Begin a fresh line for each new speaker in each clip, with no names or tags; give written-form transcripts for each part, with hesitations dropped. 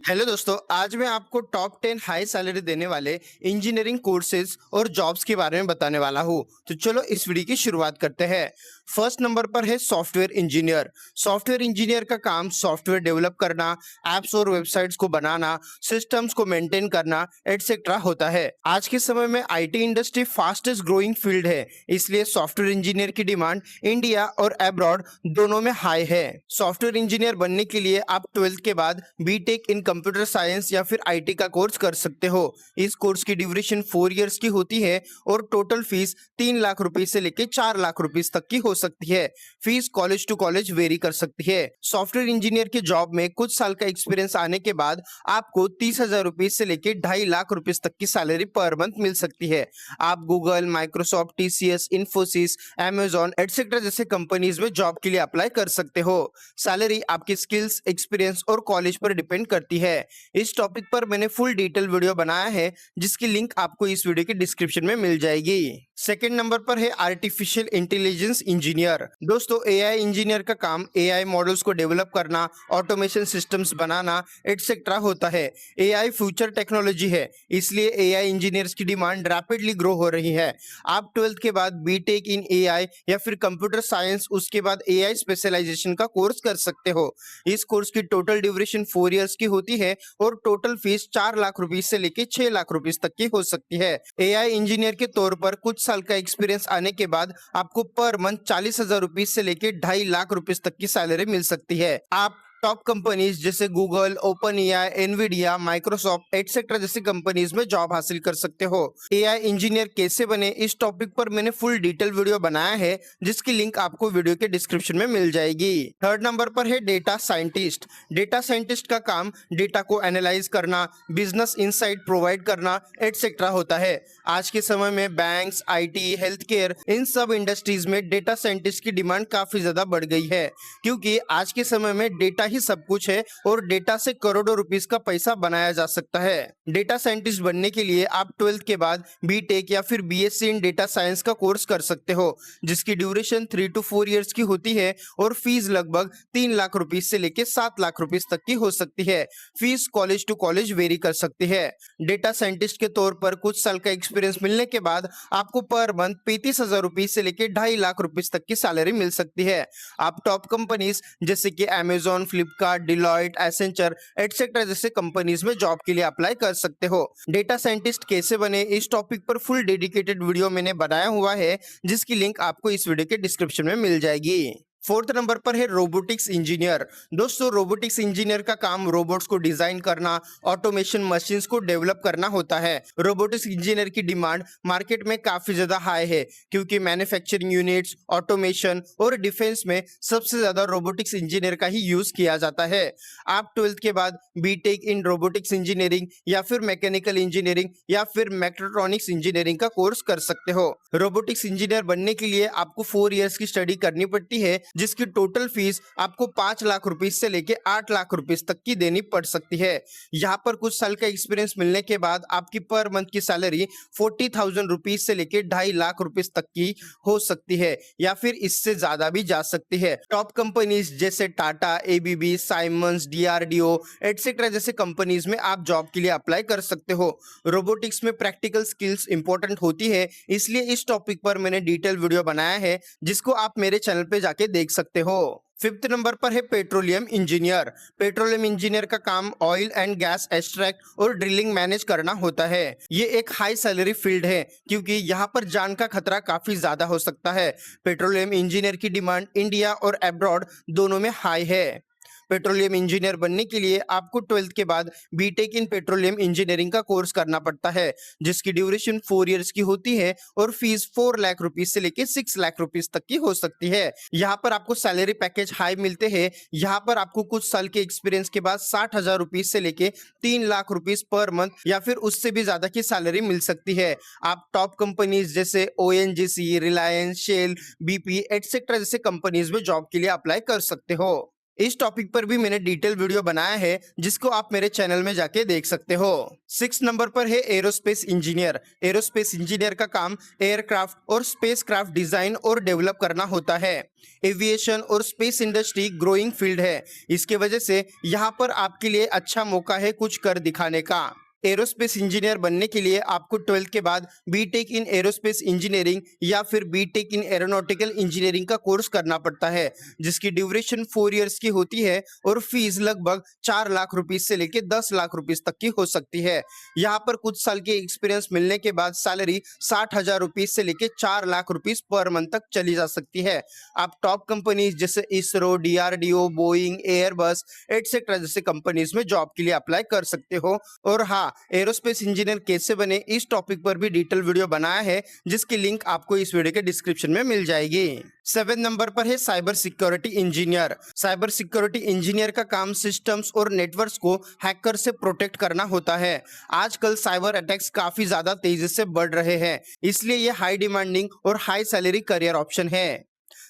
Hello दोस्तों, आज मैं आपको टॉप 10 हाई सैलरी देने वाले इंजीनियरिंग कोर्सेज और जॉब्स के बारे में बताने वाला हूँ। तो चलो इस वीडियो की शुरुआत करते हैं। फर्स्ट नंबर पर है सॉफ्टवेयर इंजीनियर। सॉफ्टवेयर इंजीनियर का काम सॉफ्टवेयर डेवलप करना, एप्स और वेबसाइट्स को बनाना, सिस्टम्स को मेंटेन करना एटसेट्रा होता है। आज के समय में IT industry fastest growing field है, इसलिए सॉफ्टवेयर इंजीनियर की डिमांड इंडिया और अब्रॉड दोनों में हाई है। सॉफ्टवेयर इंजीनियर बनने के लिए आप 12th के बाद बीटेक इन कंप्यूटर साइंस या फिर आईटी का कोर्स कर सकते हो। इस कोर्स की ड्यूरेशन 4 इयर्स की होती है और टोटल फीस 3 लाख रुपए से लेके 4 लाख रुपए तक की हो सकती है। Fees college to college vary कर सकती है। सॉफ्टवेयर इंजीनियर के जॉब में कुछ साल का एक्सपीरियंस आने के बाद आपको 30,000 रुपए से लेके 2.5 लाख रुपए तक की सैलरी पर मंथ मिल सकती है। आप Google, Microsoft, TCS, Infosys, Amazon etcetera जैसे कंपनीज में जॉब के लिए अप्लाई कर सकते हो। सैलरी आपकी स्किल्स, एक्सपीरियंस और कॉलेज पर डिपेंड करती है। इस टॉपिक पर मैंने फुल डिटेल वीडियो बनाया है, जिसकी लिंक आपको इस वीडियो के डिस्क्रिप्शन में मिल जाएगी। सेकेंड नंबर पर है आर्टिफिशियल इंटेलिजेंस इंजीनियर। दोस्तों, एआई इंजीनियर का काम एआई मॉडल्स को डेवलप करना, ऑटोमेशन सिस्टम्स बनाना एटसेट्रा होता है। एआई फ्यूचर टेक्नोलॉजी है, इसलिए एआई इंजीनियर्स की डिमांड रैपिडली ग्रो हो रही है। आप 12th के बाद बीटेक इन एआई या फिर कंप्यूटर साइंस, उसके बाद एआई स्पेशलाइजेशन का कोर्स कर सकते हो। इस कोर्स की टोटल ड्यूरेशन 4 इयर्स की होती है और टोटल फीस 4 लाख रुपए से लेके 6 लाख रुपए तक की हो सकती है। एआई इंजीनियर के तौर पर कुछ साल का एक्सपीरियंस आने के बाद आपको पर मंथ 40,000 रुपए से लेके 2.5 लाख रुपए तक की सैलरी मिल सकती है। आप टॉप कंपनीज जैसे Google, open AI, Nvidia, Microsoft etcetera जैसी कंपनीज में जॉब हासिल कर सकते हो। एआई इंजीनियर कैसे बने, इस टॉपिक पर मैंने फुल डिटेल वीडियो बनाया है, जिसकी लिंक आपको वीडियो के डिस्क्रिप्शन में मिल जाएगी। थर्ड नंबर पर है डेटा साइंटिस्ट। डेटा साइंटिस्ट का काम डेटा को एनालाइज करना, बिजनेस इंसाइट प्रोवाइड करना एटसेट्रा होता है। आज के समय में बैंक्स, आईटी, हेल्थ केयर, इन सब इंडस्ट्रीज में डेटा साइंटिस्ट की डिमांड काफी ज्यादा बढ़ गई है, क्योंकि आज के समय में डेटा ही सब कुछ है और डेटा से करोड़ों रुपीस का पैसा बनाया जा सकता है। डेटा साइंटिस्ट बनने के लिए आप 12th के बाद बीटेक या फिर बीएससी इन डेटा साइंस का कोर्स कर सकते हो, जिसकी ड्यूरेशन 3 to 4 इयर्स की होती है और फीस लगभग 3 लाख रुपए से लेके 7 लाख रुपए तक की हो सकती है। Fees college to college vary कर सकती है। डेटा साइंटिस्ट के तौर पर कुछ साल का एक्सपीरियंस मिलने के बाद आपको पर मंथ 35,000 रुपए से लेके 2.5 लाख रुपए तक की सैलरी मिल सकती है। आप टॉप कंपनीज जैसे कि Amazon, Flipkart, Deloitte, Accenture etcetera जैसे कंपनीज में जॉब के लिए अप्लाई कर सकते हो। डेटा साइंटिस्ट कैसे बने, इस टॉपिक पर फुल डेडिकेटेड वीडियो मैंने बनाया हुआ है, जिसकी लिंक आपको इस वीडियो के डिस्क्रिप्शन में मिल जाएगी। फोर्थ नंबर पर है रोबोटिक्स इंजीनियर। दोस्तों, रोबोटिक्स इंजीनियर का काम रोबोट्स को डिजाइन करना, ऑटोमेशन मशीन्स को डेवलप करना होता है। रोबोटिक्स इंजीनियर की डिमांड मार्केट में काफी ज्यादा हाई है, क्योंकि मैन्युफैक्चरिंग यूनिट्स, ऑटोमेशन और डिफेंस में सबसे ज्यादा रोबोटिक्स इंजीनियर का ही यूज किया जाता है। आप 12th के बाद बीटेक इन रोबोटिक्स इंजीनियरिंग या फिर मैकेनिकल इंजीनियरिंग या फिर मैक्रोट्रॉनिक्स इंजीनियरिंग का कोर्स कर सकते हो। रोबोटिक्स इंजीनियर बनने के लिए आपको 4 इयर्स की स्टडी करनी पड़ती है, जिसकी टोटल फीस आपको 5 लाख रुपए से लेके 8 लाख रुपए तक की देनी पड़ सकती है। यहाँ पर कुछ साल का एक्सपीरियंस मिलने के बाद आपकी पर मंथ की सैलरी 40,000 रुपीज से लेके 2.5 लाख रुपए तक की हो सकती है, या फिर इससे ज्यादा भी जा सकती है। टॉप कंपनीज जैसे Tata, ABB, Siemens, DRDO etcetera जैसे कंपनीज में आप जॉब के लिए अप्लाई कर सकते हो। रोबोटिक्स में प्रैक्टिकल स्किल्स इंपॉर्टेंट होती है, इसलिए इस टॉपिक पर मैंने डिटेल वीडियो बनाया है, जिसको आप मेरे चैनल पे जाके देख सकते हो। फिफ्थ नंबर पर है पेट्रोलियम इंजीनियर। पेट्रोलियम इंजीनियर का काम ऑयल एंड गैस एक्सट्रैक्ट और ड्रिलिंग मैनेज करना होता है। ये एक हाई सैलरी फील्ड है, क्योंकि यहाँ पर जान का खतरा काफी ज्यादा हो सकता है। पेट्रोलियम इंजीनियर की डिमांड इंडिया और अब्रॉड दोनों में हाई है। पेट्रोलियम इंजीनियर बनने के लिए आपको 12th के बाद बीटेक इन पेट्रोलियम इंजीनियरिंग का कोर्स करना पड़ता है, जिसकी ड्यूरेशन 4 इयर्स की होती है और फीस 4 लाख रुपीस से लेके 6 लाख रुपीस तक की हो सकती है। यहाँ पर आपको सैलरी पैकेज हाई मिलते हैं। यहाँ पर आपको कुछ साल के एक्सपीरियंस के बाद 60,000 रुपीस से लेके 3 लाख रुपीस पर मंथ या फिर उससे भी ज्यादा की सैलरी मिल सकती है। आप टॉप कंपनीज जैसे ONGC, Reliance, Shell, BP etcetera जैसे कंपनीज में जॉब के लिए अप्लाई कर सकते हो। इस टॉपिक पर भी मैंने डिटेल वीडियो बनाया है जिसको आप मेरे चैनल में जाके देख सकते हो। 6 नंबर पर है एरोस्पेस इंजीनियर। एरोस्पेस इंजीनियर का काम एयरक्राफ्ट और स्पेस क्राफ्ट डिजाइन और डेवलप करना होता है। एविएशन और स्पेस इंडस्ट्री ग्रोइंग फील्ड है, इसके वजह से यहाँ पर आपके लिए अच्छा मौका है कुछ कर दिखाने का। एरोस्पेस इंजीनियर बनने के लिए आपको 12th के बाद बीटेक इन एरोस्पेस इंजीनियरिंग या फिर बीटेक इन एरोनॉटिकल इंजीनियरिंग का कोर्स करना पड़ता है, जिसकी ड्यूरेशन 4 इयर्स की होती है और फीस लगभग 4 लाख रुपीस से लेके 10 लाख रुपीस तक की हो सकती है। यहाँ पर कुछ साल के एक्सपीरियंस मिलने के बाद सैलरी 60,000 रुपीस से लेके 4 लाख रुपीस पर मंथ तक चली जा सकती है। आप टॉप कंपनीज जैसे ISRO, DRDO, Boeing, Airbus etcetera जैसे कंपनीज में जॉब के लिए अप्लाई कर सकते हो। और हाँ, एरोस्पेस इंजीनियर कैसे बने इस टॉपिक पर भी डिटेल वीडियो बनाया है, जिसकी लिंक आपको इस वीडियो के डिस्क्रिप्शन में मिल जाएगी। 7 नंबर पर है cyber security engineer. Cyber security engineer का काम सिस्टम्स और नेटवर्क्स को हैकर से प्रोटेक्ट करना होता है। आजकल साइबर अटैक्स काफी ज्यादा तेजी से बढ़ रहे हैं, इसलिए ये हाई डिमांडिंग और हाई सैलरी करियर ऑप्शन है।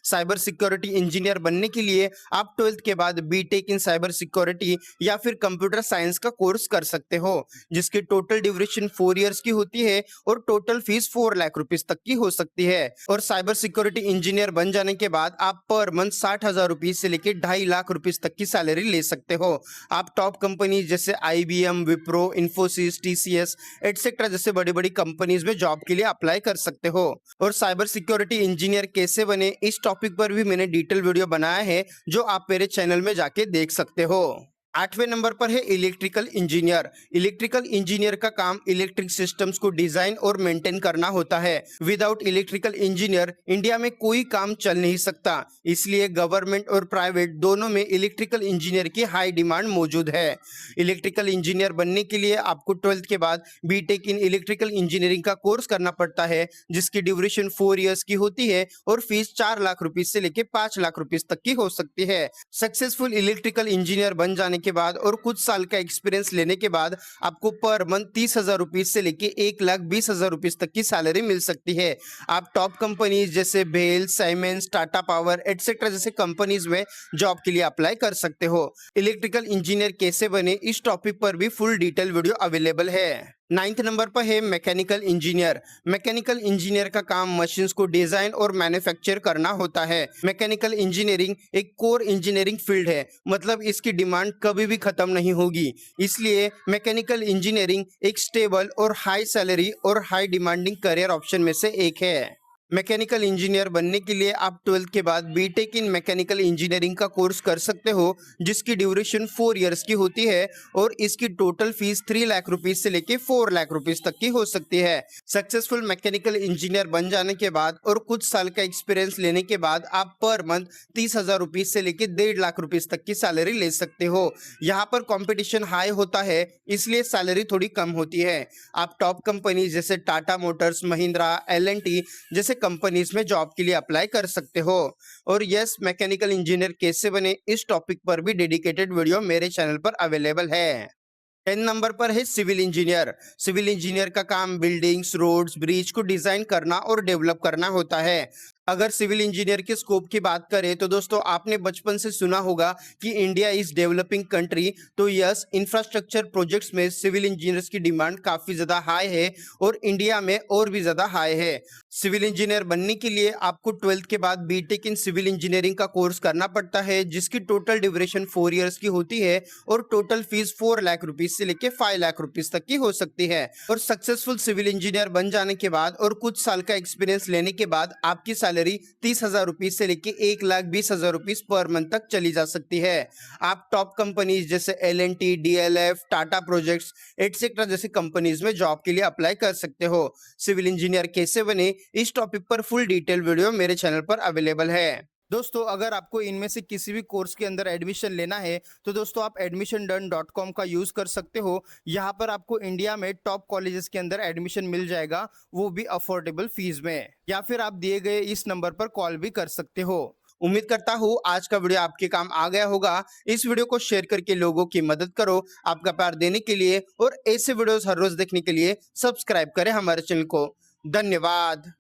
साइबर सिक्योरिटी इंजीनियर बनने के लिए आप 12th के बाद बीटेक इन साइबर सिक्योरिटी या फिर कंप्यूटर साइंस का कोर्स कर सकते हो, जिसकी टोटल ड्यूरेशन 4 इयर्स की होती है और टोटल फीस 4 लाख रुपीस तक की हो सकती है। और साइबर सिक्योरिटी इंजीनियर बन जाने के बाद आप पर मंथ 60,000 रुपीस से लेकर 2.5 लाख रुपीस तक की सैलरी ले सकते हो। आप टॉप कंपनी जैसे IBM, Wipro, Infosys, TCS etcetera जैसे बड़ी बड़ी कंपनीज में जॉब के लिए अप्लाई कर सकते हो। और साइबर सिक्योरिटी इंजीनियर कैसे बने इस टॉपिक पर भी मैंने डिटेल वीडियो बनाया है, जो आप मेरे चैनल में जाके देख सकते हो। 8वें नंबर पर है इलेक्ट्रिकल इंजीनियर। इलेक्ट्रिकल इंजीनियर का काम इलेक्ट्रिक सिस्टम्स को डिजाइन और मेंटेन करना होता है। विदाउट इलेक्ट्रिकल इंजीनियर इंडिया में कोई काम चल नहीं सकता, इसलिए गवर्नमेंट और प्राइवेट दोनों में इलेक्ट्रिकल इंजीनियर की हाई डिमांड मौजूद है। इलेक्ट्रिकल इंजीनियर बनने के लिए आपको 12th के बाद बीटेक इन इलेक्ट्रिकल इंजीनियरिंग का कोर्स करना पड़ता है, जिसकी ड्यूरेशन 4 इयर्स की होती है और फीस 4 लाख रुपीस से लेकर 5 लाख रुपीस तक की हो सकती है। सक्सेसफुल इलेक्ट्रिकल इंजीनियर बन जाने के बाद और कुछ साल का एक्सपीरियंस लेने के बाद आपको पर मंथ 30,000 रुपीस से लेके 1,20,000 रुपीस तक की सैलरी मिल सकती है। आप टॉप कंपनीज जैसे बेल, साइमेंस, टाटा पावर एटसेट्रा जैसे कंपनीज में जॉब के लिए अप्लाई कर सकते हो। इलेक्ट्रिकल इंजीनियर कैसे बने इस टॉपिक पर भी फुल डिटेल वीडियो अवेलेबल है। 9th नंबर पर है मैकेनिकल इंजीनियर। मैकेनिकल इंजीनियर का काम मशीन्स को डिजाइन और मैन्युफैक्चर करना होता है। मैकेनिकल इंजीनियरिंग एक कोर इंजीनियरिंग फील्ड है, मतलब इसकी डिमांड कभी भी खत्म नहीं होगी, इसलिए मैकेनिकल इंजीनियरिंग एक स्टेबल और हाई सैलरी और हाई डिमांडिंग करियर ऑप्शन में से एक है। मैकेनिकल इंजीनियर बनने के लिए आप 12th के बाद बीटेक इन मैकेनिकल इंजीनियरिंग का कोर्स कर सकते हो, जिसकी ड्यूरेशन 4 इयर्स की होती है और इसकी टोटल फीस 3 लाख रुपीस से लेके 4 लाख रुपीस तक की हो सकती है। सक्सेसफुल मैकेनिकल इंजीनियर बन जाने के बाद और कुछ साल का एक्सपीरियंस लेने के बाद आप पर मंथ 30,000 रुपीस से लेके 1.5 लाख रुपीस तक की सैलरी ले सकते हो। यहाँ पर कंपटीशन हाई होता है, इसलिए सैलरी थोड़ी कम होती है। आप टॉप कंपनी जैसे टाटा मोटर्स, महिंद्रा, L&T जैसे कंपनीज में जॉब के लिए अप्लाई कर सकते हो। और यस, मैकेनिकल इंजीनियर कैसे बने इस टॉपिक पर भी डेडिकेटेड वीडियो मेरे चैनल पर अवेलेबल है। 10 नंबर पर है सिविल इंजीनियर। सिविल इंजीनियर का काम बिल्डिंग्स, रोड्स, ब्रिज को डिजाइन करना और डेवलप करना होता है। अगर सिविल इंजीनियर के स्कोप की बात करें तो दोस्तों आपने बचपन से सुना होगा कि इंडिया इज डेवलपिंग कंट्री, तो यस, इंफ्रास्ट्रक्चर प्रोजेक्ट्स में सिविल इंजीनियर्स की डिमांड काफी ज्यादा हाई है और इंडिया में और भी ज्यादा हाई है। सिविल इंजीनियर बनने के लिए आपको 12th के बाद बीटेक इन सिविल इंजीनियरिंग का कोर्स करना पड़ता है, जिसकी टोटल ड्यूरेशन 4 इयर्स की होती है और टोटल फीस 4 लाख रुपीस से लेके 5 लाख रुपीस तक की हो सकती है। और सक्सेसफुल सिविल इंजीनियर बन जाने के बाद और कुछ साल का एक्सपीरियंस लेने के बाद आपकी सैलरी 30,000 रुपीस से लेके 1,20,000 रुपीस पर मंथ तक चली जा सकती है। आप टॉप कंपनीज जैसे L&T, DLF, Tata projects etcetera जैसे कंपनीज में जॉब के लिए अप्लाई कर सकते हो। सिविल इंजीनियर कैसे बने इस टॉपिक पर फुल डिटेल वीडियो मेरे चैनल पर अवेलेबल है। दोस्तों अगर आपको इनमें से किसी भी कोर्स के अंदर एडमिशन लेना है तो दोस्तों आप admissionDone.com का यूज कर सकते हो। यहाँ पर आपको इंडिया में टॉप कॉलेजेस के अंदर एडमिशन मिल जाएगा, वो भी अफोर्डेबल फीस में, या फिर आप दिए गए इस नंबर पर कॉल भी कर सकते हो। उम्मीद करता हूँ आज का वीडियो आपके काम आ गया होगा। इस वीडियो को शेयर करके लोगों की मदद करो। आपका प्यार देने के लिए और ऐसे वीडियोस हर रोज देखने के लिए सब्सक्राइब करें हमारे चैनल को। धन्यवाद।